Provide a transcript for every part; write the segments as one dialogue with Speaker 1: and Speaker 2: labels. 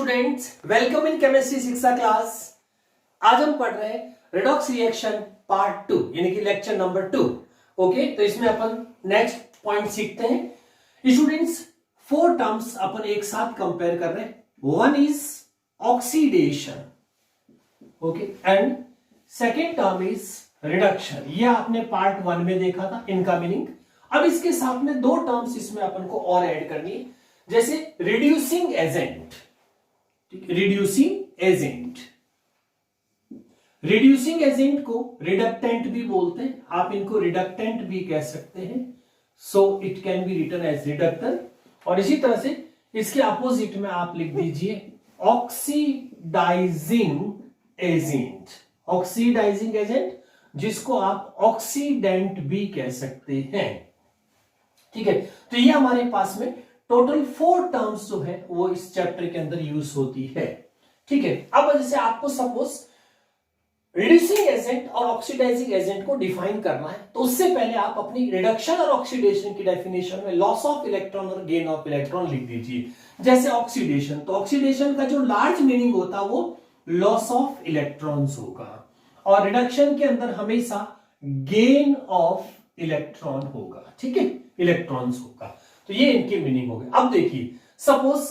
Speaker 1: Students, welcome in chemistry शिक्षा class. आज हम पढ़ रहे हैं रेडॉक्स रिएक्शन पार्ट 2 यानी कि लेक्चर नंबर 2। ओके, तो इसमें अपन नेक्स्ट पॉइंट सीखते हैं। स्टूडेंट्स, 4 टर्म्स अपन एक साथ कंपेयर कर रहे हैं। One is oxidation, okay, and second term is reduction. ये आपने पार्ट 1 में देखा था, इनका मीनिंग। अब इसके साथ में 2 टर्म्स इसमें अपन को और ऐड करनी है, जैसे reducing agent. Reducing agent, reducing agent को रिडक्टेंट भी बोलते हैं, आप इनको रिडक्टेंट भी कह सकते हैं। So it can be written as reductor. और इसी तरह से इसके अपोजिट में आप लिख दीजिए ऑक्सीडाइजिंग एजेंट। ऑक्सीडाइजिंग एजेंट जिसको आप ऑक्सीडेंट भी कह सकते हैं। ठीक है, तो ये हमारे पास में टोटल 4 टर्म्स जो है वो इस चैप्टर के अंदर यूज होती है। ठीक है, अब जैसे आपको सपोज रिड्यूसिंग एजेंट और ऑक्सीडाइजिंग एजेंट को डिफाइन करना है, तो उससे पहले आप अपनी रिडक्शन और ऑक्सीडेशन की डेफिनेशन में लॉस ऑफ इलेक्ट्रॉन और गेन ऑफ इलेक्ट्रॉन लिख दीजिए। जैसे ऑक्सीडेशन, तो ऑक्सीडेशन का जो लार्ज मीनिंग होता है वो लॉस ऑफ इलेक्ट्रॉन्स होगा, और रिडक्शन के अंदर हमेशा गेन ऑफ इलेक्ट्रॉन होगा। ठीक है, इलेक्ट्रॉन्स होगा। तो ये इनकी मीनिंग हो गई। अब देखिए, सपोज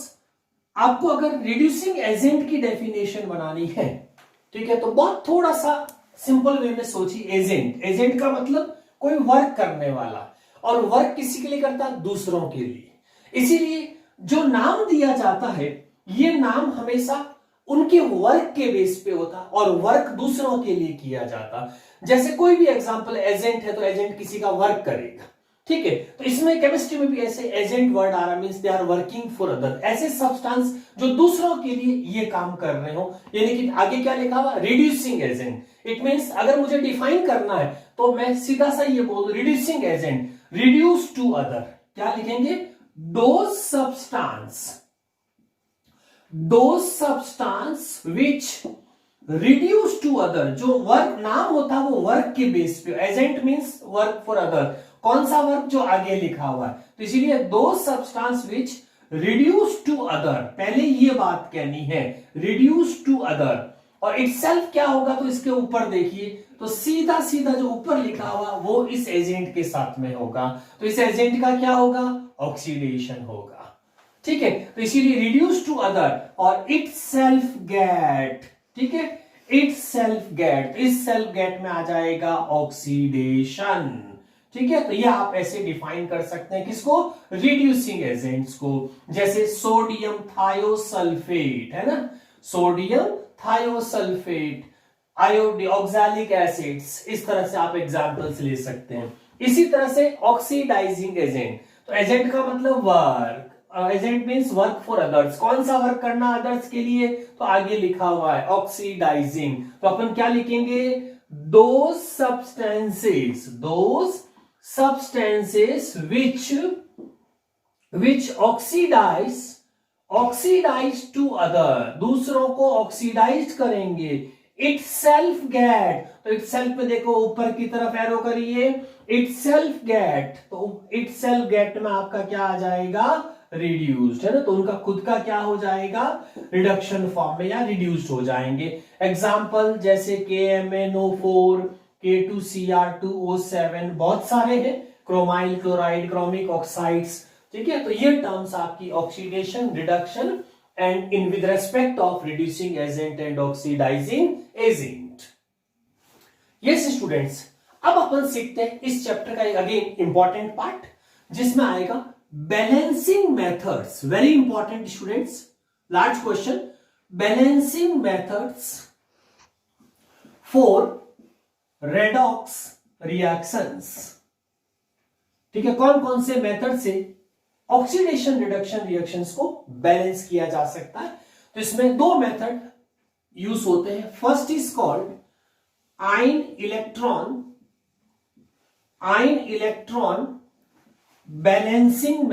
Speaker 1: आपको अगर रिड्यूसिंग एजेंट की डेफिनेशन बनानी है, ठीक है, तो बहुत थोड़ा सा सिंपल वे में सोचिए। एजेंट, एजेंट का मतलब कोई वर्क करने वाला, और वर्क किसी के लिए करता है? दूसरों के लिए। इसीलिए जो नाम दिया जाता है, ये नाम हमेशा उनके वर्क के बेस पे होता, और वर्क दूसरों के लिए किया जाता। जैसे कोई भी एग्जांपल, एजेंट है तो एजेंट किसी का वर्क करेगा। ठीक है, तो इसमें केमिस्ट्री में भी ऐसे एजेंट वर्ड आ रहा, means they are working for other, ऐसे सब्सटेंस जो दूसरों के लिए ये काम कर रहे हो। यानी कि आगे क्या लिखा हुआ? Reducing agent. इट मींस अगर मुझे डिफाइन करना है तो मैं सीधा सा ये बोल, reducing agent reduce to other. क्या लिखेंगे? Those substance which reduce to other. जो वर्क नाम होता है वो वर्क के बेस पे, agent means work for other. कौन सा वर्क? जो आगे लिखा हुआ है। तो इसीलिए दो substance which reduce to other, पहले ये बात कहनी है, रिड्यूस टू अदर। और इटसेल्फ क्या होगा? तो इसके ऊपर देखिए, तो सीधा सीधा जो ऊपर लिखा हुआ वो इस एजेंट के साथ में होगा। तो इस एजेंट का क्या होगा? ऑक्सीडेशन होगा। ठीक है, तो इसीलिए रिड्यूस टू अदर और इटसेल्फ गेट। ठीक है, इटसेल्फ गेट, इस सेल्फ गेट में आ जाएगा ऑक्सीडेशन। ठीक है, तो ये आप ऐसे डिफाइन कर सकते हैं, किसको? रिड्यूसिंग एजेंट्स को। जैसे सोडियम थायोसल्फेट है ना, sodium thiosulphate, iodine, oxalic acids, इस तरह से आप एग्जांपल्स ले सकते हैं। इसी तरह से ऑक्सीडाइजिंग एजेंट, तो एजेंट का मतलब work, agent means work for others. कौन सा वर्क करना अदर्स के लिए? तो आगे लिखा हुआ है ऑक्सीडाइजिंग। तो अपन क्या लिखेंगे? Those substances which oxidize to other, दूसरों को ऑक्सीडाइज करेंगे। itself get, तो itself में देखो ऊपर की तरफ एरो करिए, itself get, तो itself get में आपका क्या आ जाएगा? रिड्यूस्ड है ना, तो उनका खुद का क्या हो जाएगा? रिडक्शन फॉर्म में या रिड्यूस्ड हो जाएंगे। एग्जाम्पल जैसे KMnO4, K2Cr2O7, बहुत सारे हैं, क्रोमाइल क्लोराइड, क्रोमिक ऑक्साइड्स। ठीक है, तो ये टर्म्स आपकी oxidation, reduction and in with respect of reducing agent and oxidising agent. Yes students, अब अपन सीखते हैं इस चैप्टर का एक अगेन इंपॉर्टेंट पार्ट, जिसमें आएगा balancing methods. Very important students, large question, balancing methods for redox reactions. ठीक है, कौन कौन से मेथड से ऑक्सीडेशन रिडक्शन रिएक्शंस को बैलेंस किया जा सकता है? तो इसमें 2 मेथड यूज होते हैं। First is called ion electron balancing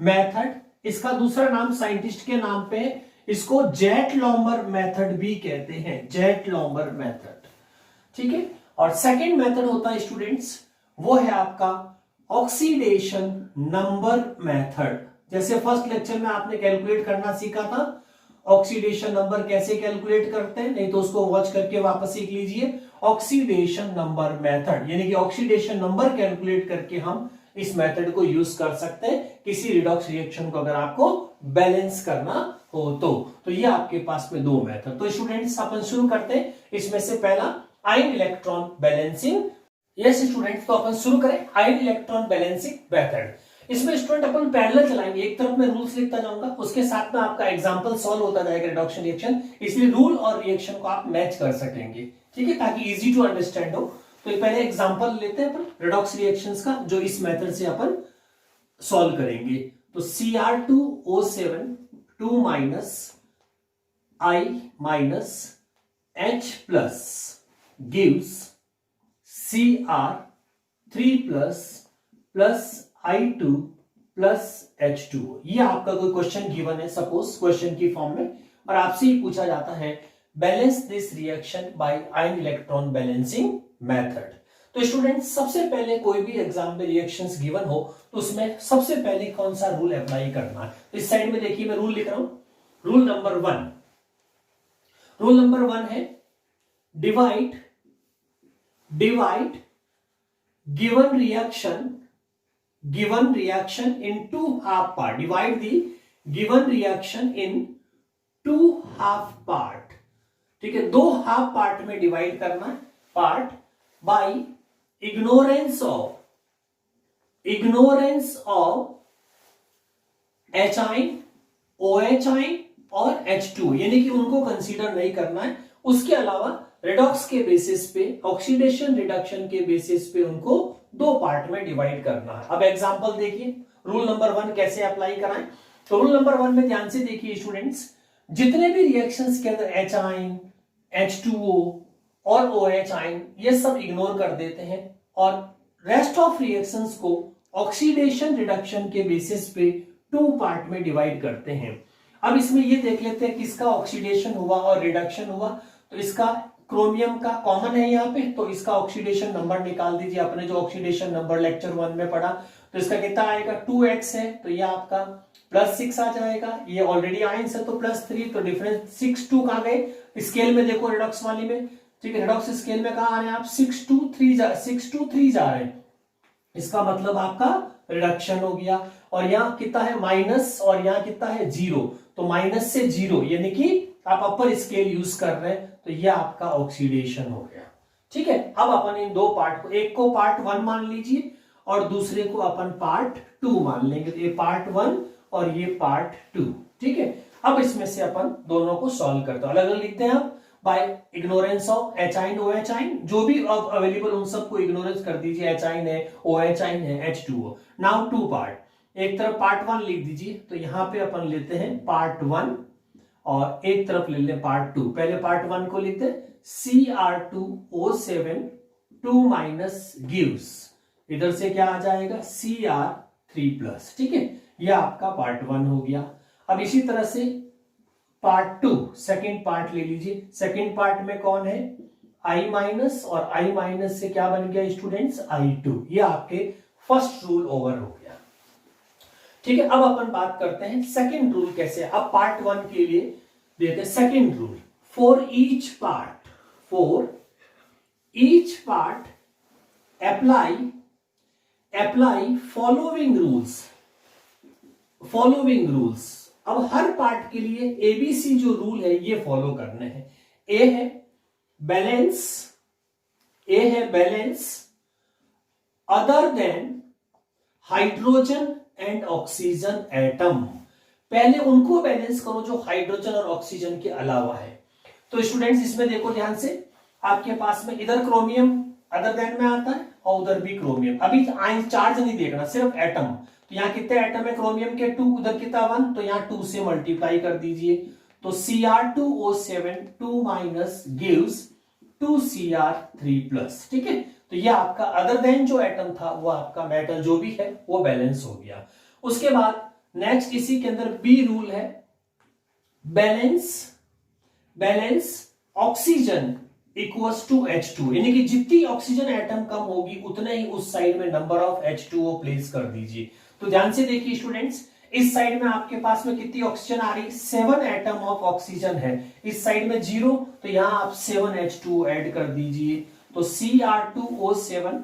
Speaker 1: method. इसका दूसरा नाम साइंटिस्ट के नाम पे, इसको जेट-लॉम्बर मेथड भी कहते हैं, जेट-लॉम्बर मेथड। ठीक है, और सेकंड मेथड होता है स्टूडेंट्स, वो है आपका ऑक्सीडेशन नंबर मेथड, जैसे फर्स्ट लेक्चर में आपने कैलकुलेट करना सीखा था ऑक्सीडेशन नंबर कैसे कैलकुलेट करते हैं, नहीं तो उसको वॉच करके वापस सीख लीजिए। ऑक्सीडेशन नंबर मेथड, यानी कि ऑक्सीडेशन नंबर कैलकुलेट करके हम इस मेथड को यूज कर सकते हैं किसी रिडॉक्स रिएक्शन को अगर आपको बैलेंस करना हो तो ये आपके पास में दो मेथड। तो स्टूडेंट्स अपन शुरू करते हैं। इसमें से पहला ion electron balancing. Yes students, तो अपन शुरू करें आयन इलेक्ट्रॉन बैलेंसिंग मेथड। इसमें स्टूडेंट अपन पैरेलल चलाएंगे, एक तरफ मैं रूल्स लिखता जाऊंगा, उसके साथ में आपका एग्जांपल सॉल्व होता जाएगा रिडक्शन रिएक्शन, इसलिए रूल और रिएक्शन को आप मैच कर सकेंगे, ठीक है, ताकि इजी टू अंडरस्टैंड हो। तो पहले एग्जांपल लेते हैं अपन रिडॉक्स रिएक्शंस का, जो इस मेथड से अपन सॉल्व करेंगे। तो Cr2O7 2 minus I minus H plus gives Cr3 plus I2 plus H2। ये आपका कोई क्वेश्चन गिवन है सपोज क्वेश्चन की फॉर्म में, और आपसे ही पूछा जाता है balance this reaction by ion electron balancing method. तो स्टूडेंट्स सबसे पहले कोई भी एग्जाम में रिएक्शंस गिवन हो तो उसमें सबसे पहले कौन सा रूल अप्लाई करना है। इस साइड में देखिए मैं रूल लिख रहा हूं। रूल नंबर वन है divide given reaction in two half part. Divide the given reaction in two half part, ठीक है, दो हाफ पार्ट में डिवाइड करना है part by ignorance of H ion, OH ion और H2, यानी कि उनको कंसीडर नहीं करना है। उसके अलावा रेडॉक्स के बेसिस पे, ऑक्सीडेशन रिडक्शन के बेसिस पे उनको दो पार्ट में डिवाइड करना है। अब एग्जांपल देखिए रूल नंबर 1 कैसे अप्लाई कराएं। तो रूल नंबर 1 में ध्यान से देखिए स्टूडेंट्स, जितने भी रिएक्शंस के अंदर H आयन, H2O और OH आयन ये सब इग्नोर कर देते हैं और रेस्ट ऑफ रिएक्शंस को ऑक्सीडेशन रिडक्शन के बेसिस पे टू पार्ट में डिवाइड करते हैं। अब इसमें ये देख लेते हैं किसका ऑक्सीडेशन हुआ और रिडक्शन हुआ। तो इसका क्रोमियम का कॉमन है यहाँ पे, तो इसका ऑक्सीडेशन नंबर निकाल दीजिए। आपने जो ऑक्सीडेशन नंबर लेक्चर 1 में पढ़ा, तो इसका कितना आएगा 2x है, तो ये आपका +6 आ जाएगा। ये ऑलरेडी आयंस है तो +3, तो डिफरेंस 6 2 कहां गए स्केल में, देखो रिडॉक्स वाली में, ठीक है, रिडॉक्स स्केल में कहा आ रहे हैं आप 6 2 3 जा रहे हैं, इसका मतलब आपका रिडक्शन हो गया। और यहाँ कितना है माइनस और यहाँ कितना है 0, तो माइनस से 0 यानी कि आप अपर स्केल यूज कर रहे हैं, तो ये आपका ऑक्सीडेशन हो गया, ठीक है। अब अपन इन दो पार्ट को, एक को पार्ट 1 मान लीजिए और दूसरे को अपन पार्ट 2 मान लेंगे। तो ये पार्ट 1 और ये पार्ट 2, ठीक है। अब इसमें से अपन दोनों को सॉल्व करते हैं, अलग अलग लिखते हैं आप by ignorance of H ion OH ion, जो भी अब अवेलेबल उन सबको इग्नोरेंस कर दीजिए। H आयन है, OH आयन है, H2O। नाउ टू पार्ट, एक तरफ पार्ट 1 लिख दीजिए, तो यहां पे अपन लेते हैं पार्ट 1 और एक तरफ ले लें पार्ट 2। पहले पार्ट 1 को लिखते हैं Cr2O7 2 माइनस गिव्स, इधर से क्या आ जाएगा Cr3+, ठीक है, यह आपका पार्ट 1 हो गया। अब इसी तरह से पार्ट 2 सेकेंड पार्ट ले लीजिए। सेकेंड पार्ट में कौन है I- और I- से क्या बन गया स्टूडेंट्स I2। ये आपके फर्स्ट रूल ओवर हो गया, ठीक है। अब अपन बात करते हैं सेकेंड रूल कैसे। अब पार्ट 1 के लिए देते हैं second rule. For each part apply following rules. अब हर पार्ट के लिए ABC जो रूल है ये फॉलो करने हैं। ए है balance other than hydrogen and oxygen atom. पहले उनको बैलेंस करो जो हाइड्रोजन और ऑक्सीजन के अलावा है। तो स्टूडेंट्स इसमें देखो ध्यान से, आपके पास में इधर क्रोमियम अदर देन में आता है और उधर भी क्रोमियम। अभी आयन चार्ज नहीं देखना, सिर्फ एटम। तो यहाँ कितने एटम है क्रोमियम के 2, उधर कितना 1, तो यहाँ 2 से मल्टीप्लाई कर दीजिए। तो Cr2O7 2 माइनस गिव्स 2Cr3+, ठीक है। तो ये आपका अदर देन जो एटम था वो आपका मेटल जो भी है वो बैलेंस हो गया। उसके बाद नेक्स्ट इसी के अंदर बी रूल है balance oxygen equals to H2, यानी कि जितनी ऑक्सीजन एटम कम होगी उतने ही उस साइड में नंबर ऑफ H2O प्लेस कर दीजिए। तो ध्यान से देखिए स्टूडेंट्स, इस साइड में आपके पास में कितनी ऑक्सीजन आ रही, 7 एटम ऑफ ऑक्सीजन है, इस साइड में 0, तो यहां आप 7H2 ऐड कर दीजिए, तो Cr2O7,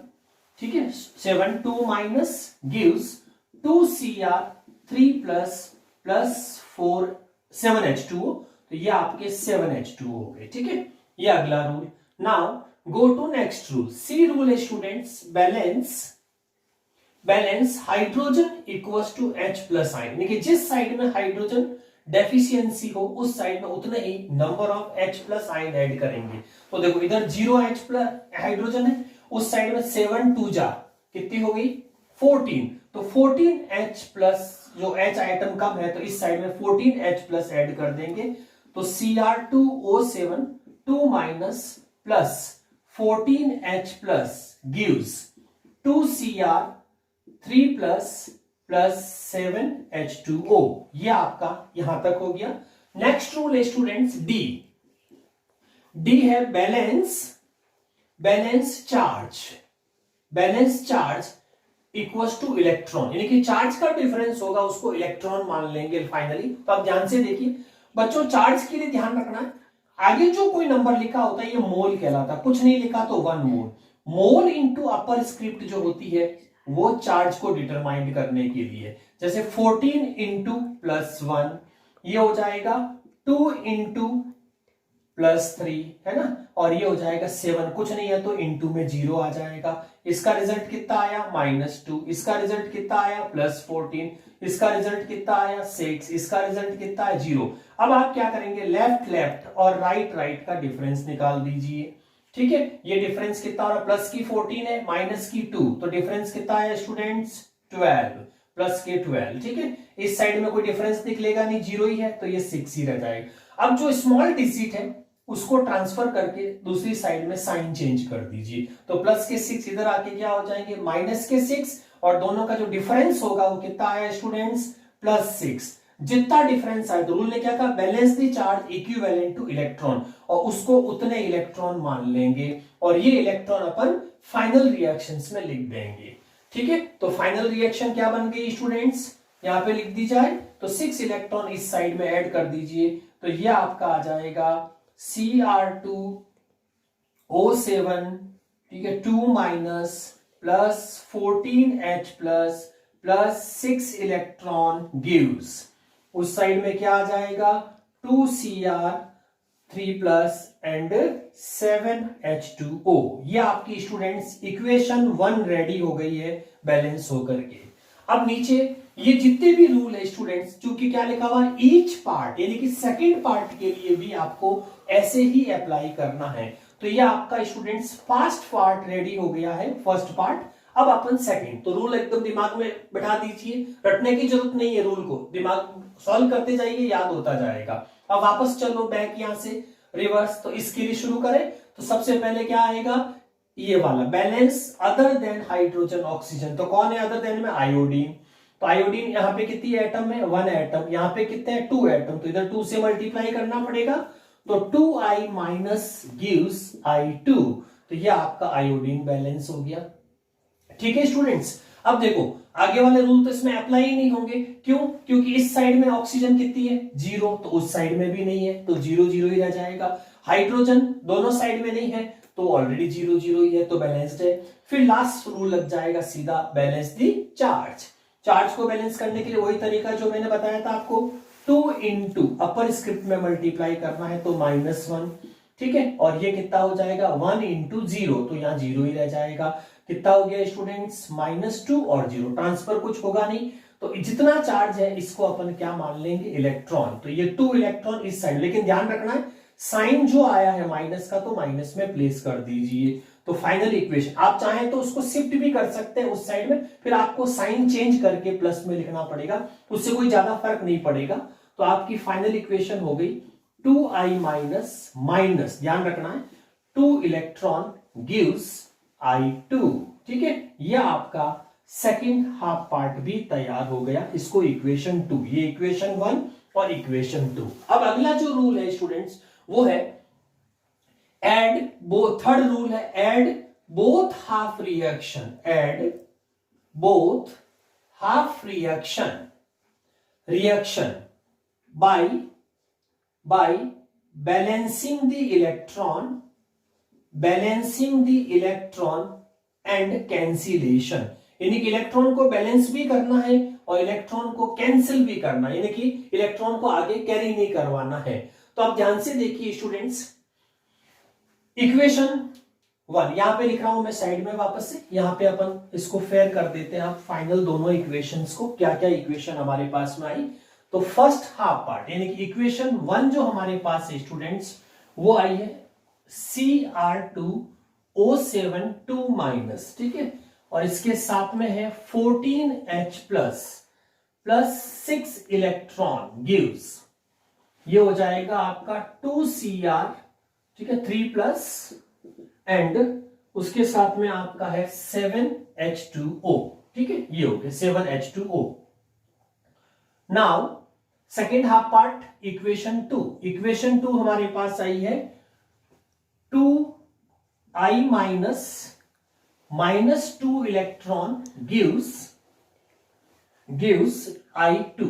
Speaker 1: ठीक है, 7 2 minus gives 2Cr3 plus 4 7H2O, तो ये आपके 7H2 हो गए, ठीक है, ये अगला rule. Now go to next rule, C rule है students, balance hydrogen equals to H plus ion, यानी कि जिस साइड में हाइड्रोजन डेफिशिएंसी हो उस साइड में उतने ही number of H plus ion add करेंगे। तो देखो इधर 0H प्लस हाइड्रोजन है, उस साइड में 7 2 जा कितनी हो गई 14, तो 14H प्लस, जो H आइटम कम है तो इस साइड में 14H प्लस ऐड कर देंगे, तो Cr2O7 2 minus plus 14H plus gives 2Cr3 plus 7H2O, ये आपका यहां तक हो गया। नेक्स्ट रूल है स्टूडेंट्स डी है balance charge equals two electron, यानी कि चार्ज का डिफरेंस होगा उसको इलेक्ट्रॉन मान लेंगे फाइनली। तो आप ध्यान से देखिए बच्चों, चार्ज के लिए ध्यान रखना है, आगे जो कोई नंबर लिखा होता है ये मोल कहलाता है, कुछ नहीं लिखा तो 1 मोल इंटू अपर स्क्रिप्ट जो होती है वो चार्ज को डिटरमाइन करने के लिए, जैसे 14 इंटू प्लस 1 ये हो जाएगा 2 इंटू प्लस 3, है ना, और ये हो जाएगा 7, कुछ नहीं है तो इंटू में 0 आ जाएगा, इसका रिजल्ट कितना आया -2, इसका रिजल्ट कितना आया +14, इसका रिजल्ट कितना आया 6, इसका रिजल्ट कितना है 0। अब आप क्या करेंगे, लेफ्ट और राइट का डिफरेंस निकाल दीजिए, ठीक है, ये डिफरेंस कितना हो रहा है, प्लस की 14 है माइनस की 2, तो डिफरेंस कितना है स्टूडेंट्स 12, प्लस के 12, ठीक है, इस साइड में कोई डिफरेंस निकलेगा नहीं, 0 ही है तो ये 6 ही रह जाएगा। अब जो स्मॉल डिजिट है उसको ट्रांसफर करके दूसरी साइड में साइन चेंज कर दीजिए, तो प्लस के 6 इधर आके क्या हो जाएंगे माइनस के 6, और दोनों का जो डिफरेंस होगा वो कितना आया स्टूडेंट्स +6। जितना डिफरेंस आया तो रूल ने क्या कहा, balance the charge equivalent two electron, और उसको उतने इलेक्ट्रॉन मान लेंगे और ये इलेक्ट्रॉन अपन फाइनल रिएक्शंस में लिख देंगे, ठीक है। तो फाइनल रिएक्शन क्या बन गई स्टूडेंट्स, यहां पे लिख दी जाए तो 6 इलेक्ट्रॉन इस साइड में ऐड कर दीजिए, तो ये आपका आ जाएगा Cr2O7, ठीक है, 2 minus plus 14H plus 6 electron gives, उस साइड में क्या आ जाएगा 2Cr3 प्लस एंड 7H2O। ये आपकी स्टूडेंट्स इक्वेशन 1 रेडी हो गई है बैलेंस होकर के। अब नीचे ये जितने भी रूल है स्टूडेंट्स, क्योंकि क्या लिखा हुआ है ईच पार्ट, यानी कि सेकंड पार्ट के लिए भी आपको ऐसे ही अप्लाई करना है। तो ये आपका स्टूडेंट्स फर्स्ट पार्ट रेडी हो गया है, फर्स्ट पार्ट। अब अपन सेकंड, तो रूल एकदम दिमाग में बैठा दीजिए, रटने की जरूरत नहीं है, रूल को दिमाग सॉल्व करते जाइए, याद होता जाएगा। अब वापस चलो बैक यहां से रिवर्स, तो इसके लिए शुरू करें तो सबसे पहले क्या आएगा, ये वाला balance other than hydrogen oxygen, तो कौन है अदर देन में आयोडीन, तो आयोडीन यहाँ पे कितनी एटम है 1 एटम, यहाँ पे कितने हैं 2 एटम, तो इधर 2 से मल्टीप्लाई करना पड़ेगा, तो 2I माइनस गिव्स I2, तो ये आपका आयोडीन बैलेंस हो गया, ठीक है स्टूडेंट्स। अब देखो आगे वाले रूल तो इसमें अप्लाई ही नहीं होंगे, क्यों, क्योंकि इस साइड में ऑक्सीजन कितनी है 0, तो उस साइड में भी नहीं है, तो 0 0 ही रह जाएगा। हाइड्रोजन दोनों साइड में नहीं है तो ऑलरेडी 0 0 ही है, तो बैलेंस्ड है। फिर लास्ट रूल लग जाएगा सीधा, बैलेंस दी चार्ज को बैलेंस करने के लिए वही तरीका जो मैंने बताया था आपको, 2 इंटू अपर स्क्रिप्ट में मल्टीप्लाई करना है तो -1, ठीक है, और ये कितना हो जाएगा 1 इंटू 0, तो यहाँ 0 ही रह जाएगा। कितना हो गया स्टूडेंट्स -2 और 0, ट्रांसफर कुछ होगा नहीं, तो जितना चार्ज है इसको अपन क्या मान लेंगे इलेक्ट्रॉन, तो ये 2 इलेक्ट्रॉन इस साइड, लेकिन ध्यान रखना है साइन जो आया है माइनस का तो माइनस में प्लेस कर दीजिए। तो फाइनल इक्वेशन आप चाहें तो उसको शिफ्ट भी कर सकते हैं उस साइड में, फिर आपको साइन चेंज करके प्लस में लिखना पड़ेगा, उससे कोई ज्यादा फर्क नहीं पड़ेगा। तो आपकी फाइनल इक्वेशन हो गई 2I माइनस, ध्यान रखना है 2 इलेक्ट्रॉन गिव्स I2, ठीक है, यह आपका सेकंड हाफ पार्ट भी तैयार हो गया। इसको इक्वेशन 2, ये इक्वेशन 1 और इक्वेशन 2। अब अगला जो रूल है स्टूडेंट्स वो है एड बोथ, थर्ड रूल है add both half reaction, add both half reaction reaction by balancing the electron and cancellation, यानी कि इलेक्ट्रॉन को बैलेंस भी करना है और इलेक्ट्रॉन को कैंसिल भी करना है, यानी कि इलेक्ट्रॉन को आगे कैरी नहीं करवाना है। तो आप ध्यान से देखिए स्टूडेंट्स, इक्वेशन 1 यहां पे लिख रहा हूं मैं साइड में, वापस से यहां पे अपन इसको फेयर कर देते हैं आप फाइनल दोनों इक्वेशंस को, क्या क्या इक्वेशन हमारे पास में आई। तो फर्स्ट हाफ पार्ट यानी कि इक्वेशन 1 जो हमारे पास है स्टूडेंट्स, वो आई है Cr2O7 2 माइनस, ठीक है, और इसके साथ में है 14H प्लस 6 इलेक्ट्रॉन गिव्स, ये हो जाएगा आपका 2Cr, ठीक है, 3 प्लस, एंड उसके साथ में आपका है 7H2O, ठीक है, ये हो गया 7H2O। Now second half part equation 2, equation 2 हमारे पास आई है 2I minus 2 electron gives I2,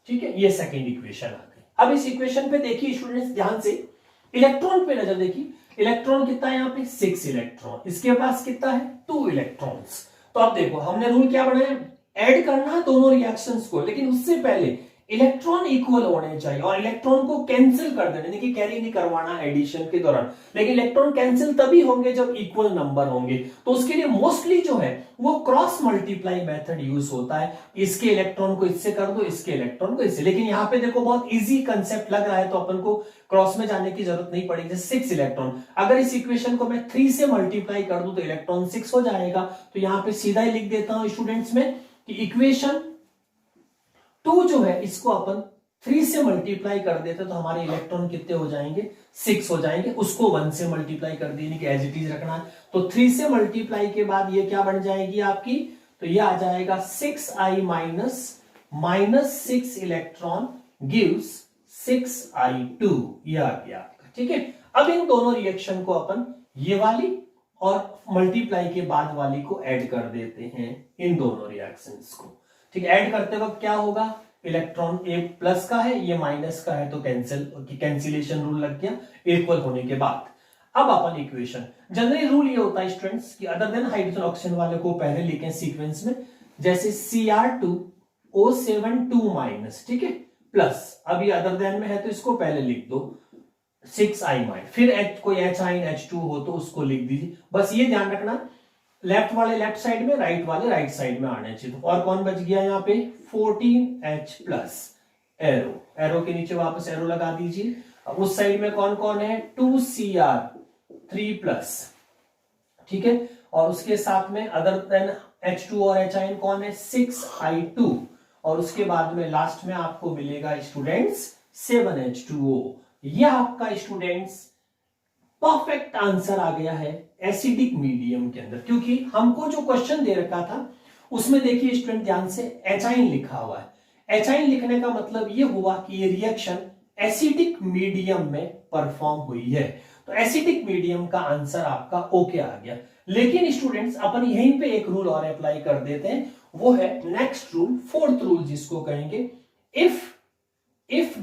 Speaker 1: ठीक है, ये सेकेंड इक्वेशन आ गई। अब इस इक्वेशन पे देखिए स्टूडेंट्स ध्यान से, इलेक्ट्रॉन पे नजर देखिए, इलेक्ट्रॉन कितना है यहाँ पे 6 इलेक्ट्रॉन, इसके पास कितना है 2 इलेक्ट्रॉन्स। तो अब देखो हमने रूल क्या बनाया, ऐड करना है दोनों रिएक्शंस को, लेकिन उससे पहले इलेक्ट्रॉन इक्वल होने चाहिए और इलेक्ट्रॉन को कैंसिल कर देना, यानी कि कैरी नहीं करवाना एडिशन के दौरान, लेकिन इलेक्ट्रॉन कैंसिल तभी होंगे जब इक्वल नंबर होंगे। तो उसके लिए मोस्टली जो है वो क्रॉस मल्टीप्लाई मेथड यूज होता है, इसके इलेक्ट्रॉन को इससे कर दो, इसके इलेक्ट्रॉन को इससे। लेकिन यहाँ पे देखो बहुत इजी कंसेप्ट लग रहा है, तो अपन को क्रॉस में जाने की जरूरत नहीं पड़ेगी। 6 इलेक्ट्रॉन, अगर इस इक्वेशन को मैं 3 से मल्टीप्लाई कर दूं तो इलेक्ट्रॉन 6 हो जाएगा। तो यहां पे सीधा ही लिख देता हूं स्टूडेंट्स में कि इक्वेशन 2 जो है इसको अपन 3 से मल्टीप्लाई कर देते तो हमारे इलेक्ट्रॉन कितने हो जाएंगे 6 हो जाएंगे, उसको 1 से मल्टीप्लाई कर देने की एज इट इज रखना है। तो 3 से मल्टीप्लाई के बाद ये क्या बन जाएगी आपकी, तो ये आ जाएगा 6I minus 6 electron gives 6I2, ये आ गया आपका, ठीक है। अब इन दोनों रिएक्शन को अपन ये वाली और मल्टीप्लाई के बाद वाली को ऐड कर देते हैं, इन दोनों रिएक्शंस को, ठीक है। ऐड करते वक्त क्या होगा, इलेक्ट्रॉन ए प्लस का है, ये माइनस का है, तो कैंसिलेशन रूल लग गया इक्वल होने के बाद। अब अपन इक्वेशन, जनरली रूल ये होता है स्टूडेंट्स कि अदर देन हाइड्रोजन ऑक्सीजन वाले को पहले लिखें सीक्वेंस में, जैसे Cr2O7 2 माइनस, ठीक है, प्लस, अब ये अदर देन में है तो इसको पहले लिख दो 6I माइनस, फिर कोई H आइन H2 हो तो उसको लिख दीजिए। बस ये ध्यान रखना लेफ्ट वाले लेफ्ट साइड में, राइट वाले राइट साइड में आने चाहिए। और कौन बच गया यहाँ पे 14H प्लस, एरो के नीचे वापस एरो लगा दीजिए। अब उस साइड में कौन कौन है 2Cr 3 प्लस, ठीक है, और उसके साथ में अदर देन H2 और H आइन कौन है 6I2, और उसके बाद में लास्ट में आपको मिलेगा स्टूडेंट्स 7H2O। यह आपका स्टूडेंट्स परफेक्ट आंसर आ गया है एसिडिक मीडियम के अंदर, क्योंकि हमको जो क्वेश्चन दे रखा था उसमें देखिए स्टूडेंट ध्यान से एचाइन लिखा हुआ है। एचाइन लिखने का मतलब ये हुआ कि ये रिएक्शन एसिडिक मीडियम में परफॉर्म हुई है, तो एसिडिक मीडियम का आंसर आपका ओके आ गया। लेकिन स्टूडेंट्स अपन यहीं पे एक रूल और अप्लाई कर देते हैं, वो है नेक्स्ट रूल, फोर्थ रूल जिसको कहेंगे, if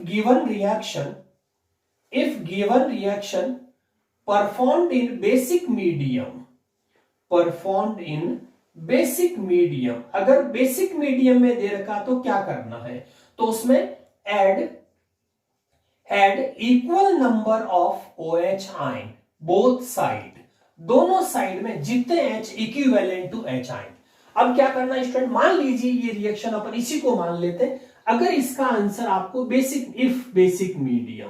Speaker 1: given reaction performed in basic medium, अगर बेसिक मीडियम में दे रखा तो क्या करना है, तो उसमें add equal number of OH ion both side, दोनों साइड में जितने H इक्विवेलेंट टू H आइन। अब क्या करना है स्टूडेंट, मान लीजिए ये रिएक्शन अपन इसी को मान लेते हैं, अगर इसका आंसर आपको बेसिक मीडियम,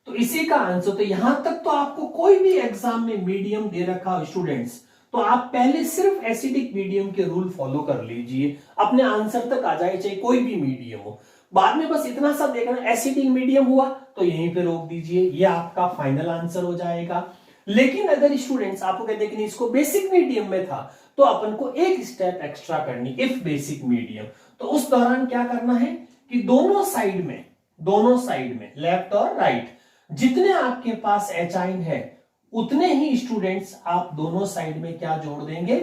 Speaker 1: तो इसी का आंसर, तो यहां तक तो आपको कोई भी एग्जाम में मीडियम दे रखा हो स्टूडेंट्स, तो आप पहले सिर्फ एसिडिक मीडियम के रूल फॉलो कर लीजिए, अपने आंसर तक आ जाए, चाहे कोई भी मीडियम हो। बाद में बस इतना सा देखना, एसिडिक मीडियम हुआ तो यहीं पे रोक दीजिए, ये आपका फाइनल आंसर हो जाएगा। लेकिन अगर स्टूडेंट्स आपको कहते हैं कि इसको बेसिक मीडियम में था, तो अपन को एक स्टेप एक्स्ट्रा करनी, इफ बेसिक मीडियम, तो उस दौरान क्या करना है कि दोनों साइड में लेफ्ट और राइट जितने आपके पास H आइन है उतने ही स्टूडेंट्स आप दोनों साइड में क्या जोड़ देंगे,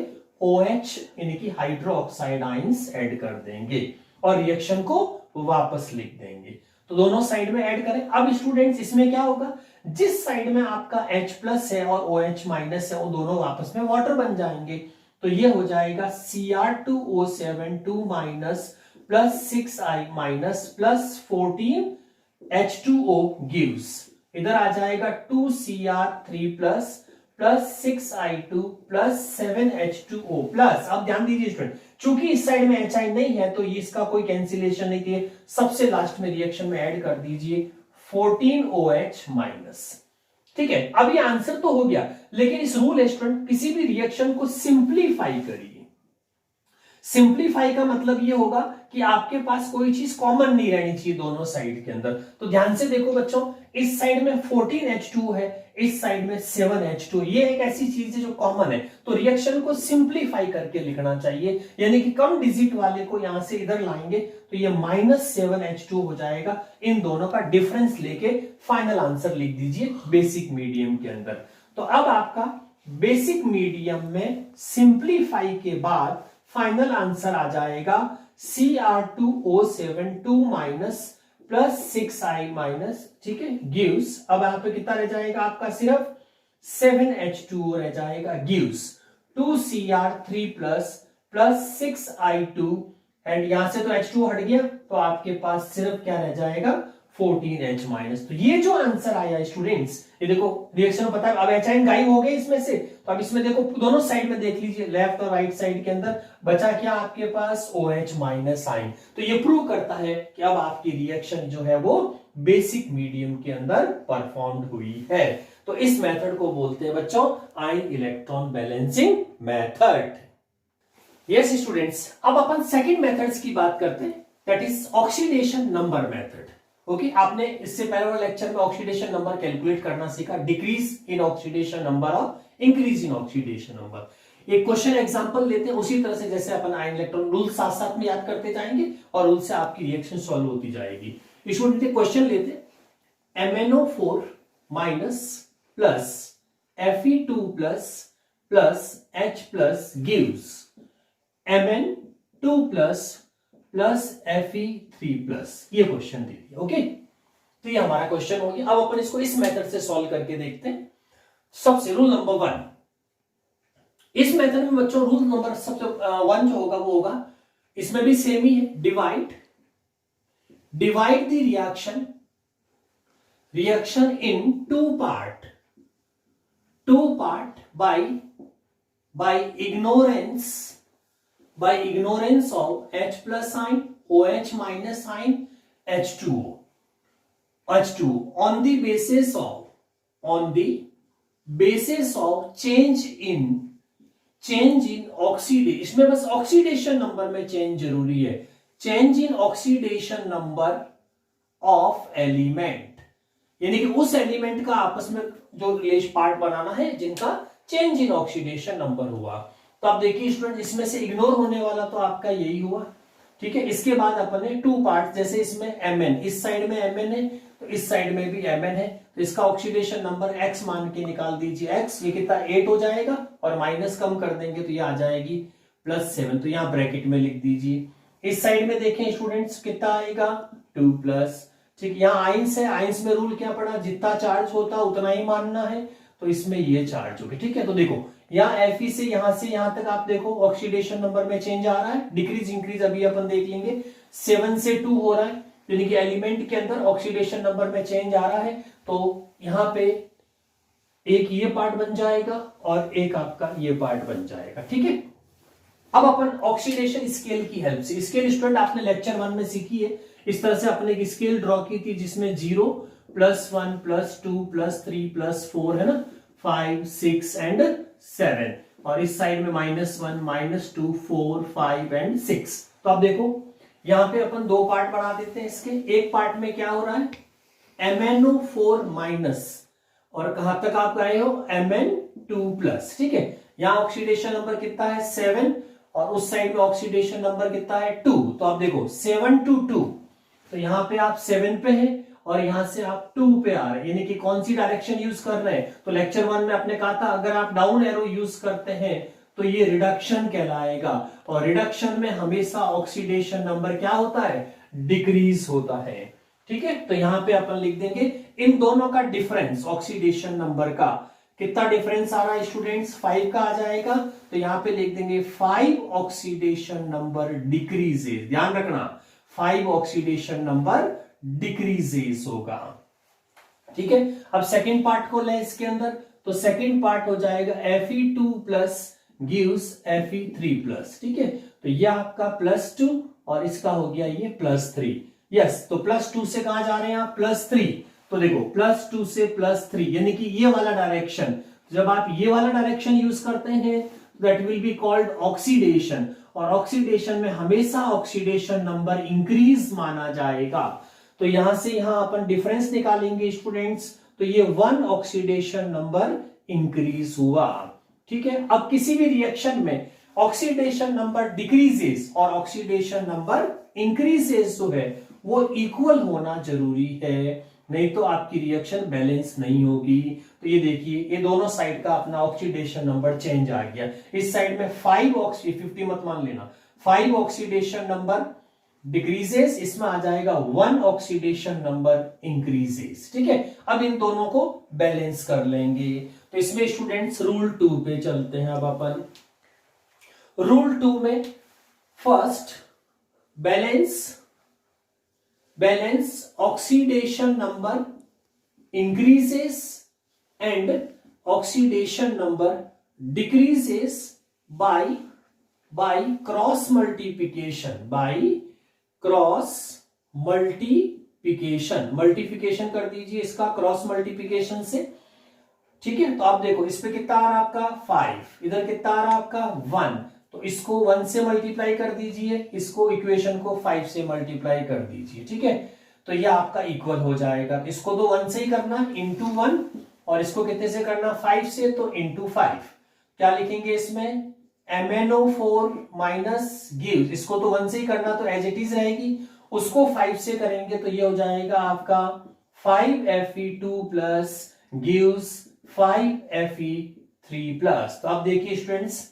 Speaker 1: OH यानी कि हाइड्रोक्साइड आइंस ऐड कर देंगे और रिएक्शन को वापस लिख देंगे। तो दोनों साइड में ऐड करें। अब स्टूडेंट्स इसमें क्या होगा, जिस साइड में आपका H प्लस है और OH माइनस है वो दोनों आपस में वाटर बन जाएंगे। तो ये हो जाएगा Cr2O7 2 minus plus 6I minus plus 14H2O gives, इधर आ जाएगा 2Cr3 plus 6I2 plus 7H2O plus. अब ध्यान दीजिए स्टूडेंट, चूंकि इस साइड में HI नहीं है तो इसका कोई कैंसिलेशन नहीं है, सबसे लास्ट में रिएक्शन में ऐड कर दीजिए 14OH माइनस। ठीक है, अब ये आंसर तो हो गया, लेकिन इस रूल स्टूडेंट किसी भी रिएक्शन को सिंप्लीफाई करिए। सिंप्लीफाई का मतलब ये होगा कि आपके पास कोई चीज कॉमन नहीं रहनी चाहिए दोनों साइड के अंदर। तो ध्यान से देखो बच्चों, इस साइड में 14H2 है, इस साइड में 7H2, ये एक ऐसी चीज है जो कॉमन है। तो रिएक्शन को सिंप्लीफाई करके लिखना चाहिए, यानी कि कम डिजिट वाले को यहां से इधर लाएंगे तो ये -7H2 हो जाएगा। इन दोनों का डिफरेंस लेके फाइनल आंसर लिख दीजिए बेसिक मीडियम के अंदर। तो अब आपका बेसिक मीडियम में सिंप्लीफाई के बाद फाइनल आंसर आ जाएगा Cr2O7 2 minus plus 6I minus, ठीक है, गिव्स। अब यहां पे कितना रह जाएगा आपका, सिर्फ 7H2O रह जाएगा, gives 2Cr3 plus 6I2 and यहां से तो H2 हट गया तो आपके पास सिर्फ क्या रह जाएगा 14H माइनस। तो ये जो आंसर आया स्टूडेंट्स, ये देखो रिएक्शन पता है, अब HI गायब हो गए इसमें से, तो अब इसमें देखो दोनों साइड में देख लीजिए, लेफ्ट और राइट साइड के अंदर बचा क्या आपके पास OH माइनस आयन। तो ये प्रूव करता है कि अब आपकी रिएक्शन जो है वो बेसिक मीडियम के अंदर परफॉर्म्ड हुई है। तो इस मेथड को बोलते हैं बच्चों ion electron balancing method. Yes students, अब अपन सेकंड मेथड्स की बात करते हैं, that is oxidation number method. Okay, आपने इससे पहले वाले लेक्चर में ऑक्सीडेशन नंबर कैलकुलेट करना सीखा, डिक्रीज इन ऑक्सीडेशन नंबर और इंक्रीज इन ऑक्सीडेशन नंबर। एक क्वेश्चन एग्जांपल लेते हैं उसी तरह से जैसे अपन आयन इलेक्ट्रॉन रूल साथ साथ में याद करते जाएंगे और रूल से आपकी रिएक्शन सॉल्व होती जाएगी। स्टूडेंट क्वेश्चन लेते हैं, MnO4 minus plus Fe2 plus H plus gives Mn2 plus Fe3 plus. ये क्वेश्चन दे दिया। ओके, तो ये हमारा क्वेश्चन हो गया। अब अपन इसको इस मेथड से सॉल्व करके देखते हैं। सबसे रूल नंबर 1, इस मेथड में बच्चों रूल नंबर सबसे 1 जो होगा वो होगा, इसमें भी सेम ही है, divide the reaction in two part by ignorance of H plus sign, OH minus sign, H2O on the basis of change in oxidation। इसमें बस ऑक्सीडेशन नंबर में चेंज जरूरी है, change in oxidation number of element, यानी कि उस element का आपस में जो रिलेशन पार्ट बनाना है जिनका चेंज इन ऑक्सीडेशन नंबर हुआ। तो आप देखिए स्टूडेंट, इसमें से इग्नोर होने वाला तो आपका यही हुआ। ठीक है, इसके बाद अपन ने 2 पार्ट, जैसे इसमें Mn, इस साइड में Mn है तो इस साइड में भी Mn है, तो इसका ऑक्सीडेशन नंबर X मान के निकाल दीजिए। X ये कितना 8 हो जाएगा और माइनस कम कर देंगे तो ये आ जाएगी +7, तो यहाँ ब्रैकेट में लिख दीजिए। इस साइड में देखें स्टूडेंट्स कितना आएगा 2 प्लस, ठीक, यहाँ आइंस है, आइंस में रूल क्या पड़ा, जितना चार्ज होता उतना ही मानना है, तो इसमें ये चार्ज हो गया। ठीक है, तो देखो यहाँ Fe से यहां तक आप देखो ऑक्सीडेशन नंबर में चेंज आ रहा है, डिक्रीज इंक्रीज अभी अपन देख लेंगे। 7 से 2 हो रहा है, यानी कि एलिमेंट के अंदर ऑक्सीडेशन नंबर में चेंज आ रहा है, तो यहाँ पे एक ये पार्ट बन जाएगा और एक आपका ये पार्ट बन जाएगा। ठीक है, अब अपन ऑक्सीडेशन स्केल की हेल्प से, स्केल स्टूडेंट आपने लेक्चर 1 में सीखी है, इस तरह से आपने एक स्केल ड्रॉ की थी जिसमें 0 +1 +2 +3 +4 है ना, 5 6 एंड 7, और इस साइड में -1 -2 4 5 एंड 6। तो आप देखो यहां पे अपन 2 पार्ट बना देते हैं इसके। एक पार्ट में क्या हो रहा है, MnO4 माइनस, और कहां तक आप गए हो Mn2 ठीक है, यहां ऑक्सीडेशन नंबर कितना है 7 और उस साइड में ऑक्सीडेशन नंबर कितना है 2। तो आप देखो 7 to 2, तो यहां पे आप 7 पे हैं और यहां से आप 2 पे आ रहे हैं, यानी कि कौन सी डायरेक्शन यूज कर रहे हैं। तो लेक्चर 1 में आपने कहा था अगर आप डाउन एरो यूज करते हैं तो ये रिडक्शन कहलाएगा, और रिडक्शन में हमेशा ऑक्सीडेशन नंबर क्या होता है, डिक्रीज होता है। ठीक है, तो यहां पे अपन लिख देंगे इन दोनों का डिफरेंस ऑक्सीडेशन नंबर का कितना डिफरेंस आ रहा है स्टूडेंट्स, 5 का आ जाएगा। तो यहां पे लिख देंगे 5 ऑक्सीडेशन नंबर डिक्रीजेस। ध्यान रखना 5 ऑक्सीडेशन नंबर डिक्रीजेस होगा। ठीक है, अब सेकंड पार्ट को लें इसके अंदर, तो सेकंड पार्ट हो जाएगा Fe2 plus gives Fe3 plus. ठीक है, तो ये आपका +2 और इसका हो गया ये +3। यस, तो +2 से कहां जा रहे हैं आप, +3। तो देखो +2 से +3 यानी कि ये वाला डायरेक्शन, जब आप ये वाला डायरेक्शन यूज करते हैं that will be called oxidation, और ऑक्सीडेशन में हमेशा ऑक्सीडेशन नंबर इंक्रीज माना जाएगा। तो यहां से यहां अपन डिफरेंस निकालेंगे स्टूडेंट्स, तो ये 1 ऑक्सीडेशन नंबर इंक्रीज हुआ। ठीक है, अब किसी भी रिएक्शन में ऑक्सीडेशन नंबर डिक्रीजेस और ऑक्सीडेशन नंबर इंक्रीजेस जो है वो इक्वल होना जरूरी है, नहीं तो आपकी रिएक्शन बैलेंस नहीं होगी। तो ये देखिए ये दोनों साइड का अपना ऑक्सीडेशन नंबर चेंज आ गया। इस साइड में 50 मत मान लेना, 5 ऑक्सीडेशन नंबर डिक्रीजेस, इसमें आ जाएगा 1 ऑक्सीडेशन नंबर इंक्रीजेस। ठीक है, अब इन दोनों को बैलेंस कर लेंगे। तो इसमें स्टूडेंट्स रूल 2 पे चलते हैं। अब अपन रूल 2 में first balance oxidation number increases and oxidation number decreases by cross multiplication, multiplication कर दीजिए इसका क्रॉस मल्टीप्लिकेशन से। ठीक है, तो आप देखो इस पे कितना आ रहा है आपका 5, इधर कितना आ रहा है आपका 1, तो इसको 1 से मल्टीप्लाई कर दीजिए, इसको इक्वेशन को 5 से मल्टीप्लाई कर दीजिए। ठीक है, तो ये आपका इक्वल हो जाएगा। इसको तो 1 से ही करना इंटू 1, और इसको कितने से करना 5 से, तो इंटू 5। क्या लिखेंगे इसमें MnO4 माइनस गिव्स, इसको तो 1 से ही करना तो एज इट इज रहेगी, उसको 5 से करेंगे तो ये हो जाएगा आपका 5Fe2 plus gives 5Fe3 plus. तो आप देखिए स्टूडेंट्स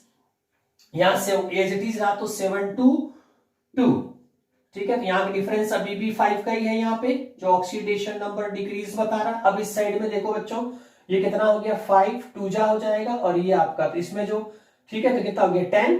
Speaker 1: यहां से एज इट इज रहा तो 7 to 2। ठीक है, तो यहां पे डिफरेंस अभी भी 5 का ही है यहाँ पे, जो ऑक्सीडेशन नंबर डिक्रीज बता रहा। अब इस साइड में देखो बच्चों ये कितना हो गया 5, 2 जा हो जाएगा, और ये आपका तो इसमें जो ठीक है तो कितना हो गया 10,